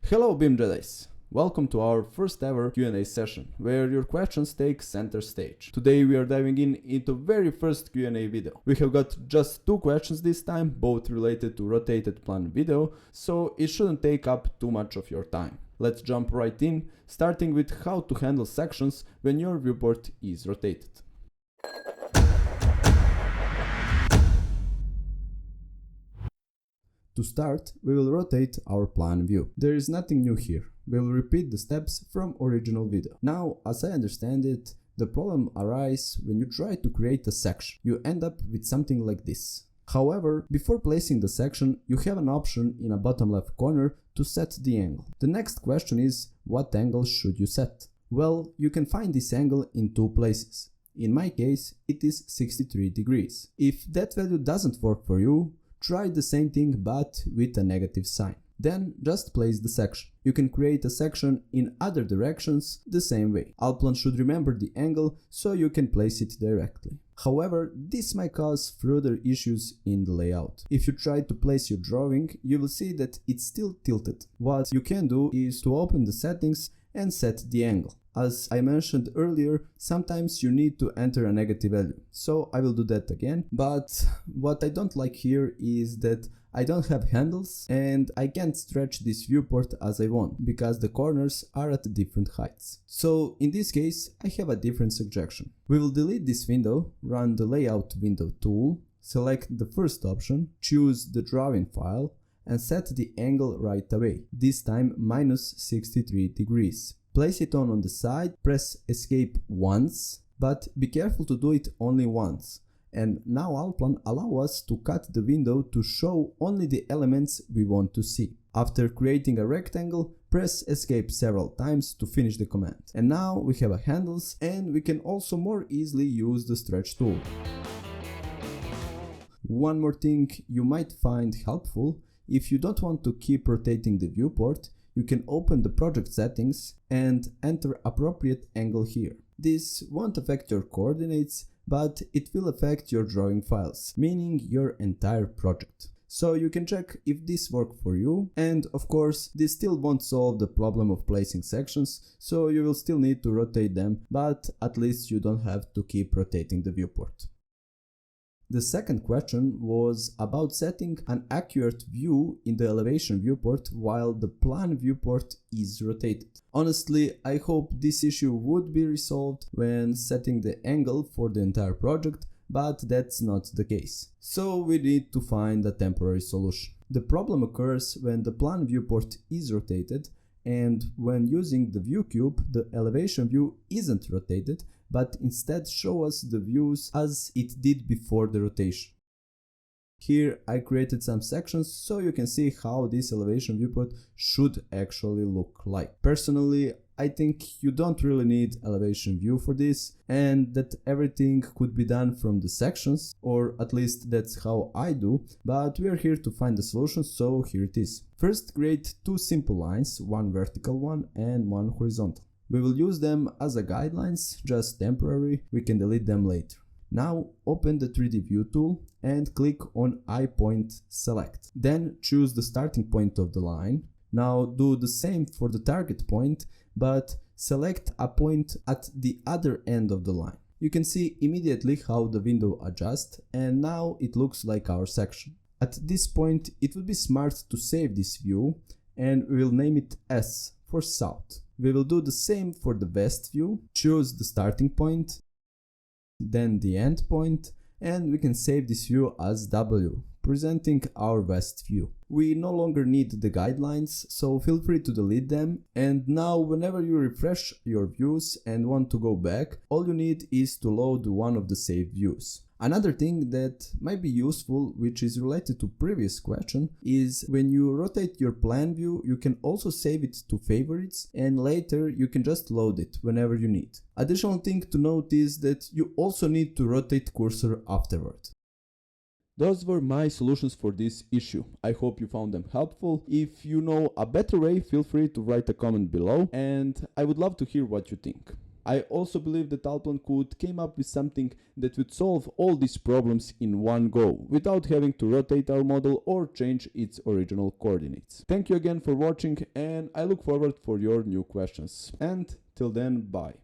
Hello Beam Jedis! Welcome to our first ever Q&A session, where your questions take center stage. Today we are diving into very first Q&A video. We have got just 2 questions this time, both related to rotated plan video, so it shouldn't take up too much of your time. Let's jump right in, starting with how to handle sections when your viewport is rotated. To start, we will rotate our plan view. There is nothing new here. We will repeat the steps from original video. Now, as I understand it, the problem arises when you try to create a section. You end up with something like this. However, before placing the section, you have an option in a bottom left corner to set the angle. The next question is, what angle should you set? Well, you can find this angle in 2 places. In my case, it is 63 degrees. If that value doesn't work for you, try the same thing but with a negative sign. Then just place the section. You can create a section in other directions the same way. Allplan should remember the angle so you can place it directly. However, this might cause further issues in the layout. If you try to place your drawing, you will see that it's still tilted. What you can do is to open the settings and set the angle. As I mentioned earlier, sometimes you need to enter a negative value, so I will do that again. But what I don't like here is that I don't have handles and I can't stretch this viewport as I want, because the corners are at different heights. So in this case, I have a different suggestion. We will delete this window, run the layout window tool, select the first option, choose the drawing file, and set the angle right away, this time minus 63 degrees. Place it on the side, press escape once, but be careful to do it only once. And now Allplan allows us to cut the window to show only the elements we want to see. After creating a rectangle, press escape several times to finish the command. And now we have a handles and we can also more easily use the stretch tool. One more thing you might find helpful: if you don't want to keep rotating the viewport, you can open the project settings and enter appropriate angle here. This won't affect your coordinates, but it will affect your drawing files, meaning your entire project. So you can check if this works for you, and of course this still won't solve the problem of placing sections, so you will still need to rotate them, but at least you don't have to keep rotating the viewport. The second question was about setting an accurate view in the elevation viewport while the plan viewport is rotated. Honestly, I hope this issue would be resolved when setting the angle for the entire project, but that's not the case. So we need to find a temporary solution. The problem occurs when the plan viewport is rotated, and when using the view cube, the elevation view isn't rotated, but instead show us the views as it did before the rotation. Here I created some sections so you can see how this elevation viewport should actually look like. Personally, I think you don't really need elevation view for this, and that everything could be done from the sections, or at least that's how I do, but we are here to find the solution, so here it is. First, create 2 simple lines, one vertical one and one horizontal. We will use them as a guidelines, just temporary, we can delete them later. Now open the 3D view tool and click on eye point select. Then choose the starting point of the line. Now do the same for the target point, but select a point at the other end of the line. You can see immediately how the window adjusts, and now it looks like our section. At this point it would be smart to save this view, and we will name it S for south. We will do the same for the west view. Choose the starting point, then the end point, and we can save this view as W, presenting our west view. We no longer need the guidelines, so feel free to delete them, and now whenever you refresh your views and want to go back, all you need is to load one of the saved views. Another thing that might be useful, which is related to previous question, is when you rotate your plan view, you can also save it to favorites, and later you can just load it whenever you need. Additional thing to note is that you also need to rotate cursor afterward. Those were my solutions for this issue. I hope you found them helpful. If you know a better way, feel free to write a comment below, and I would love to hear what you think. I also believe that Allplan could came up with something that would solve all these problems in one go, without having to rotate our model or change its original coordinates. Thank you again for watching, and I look forward for your new questions. And till then, bye.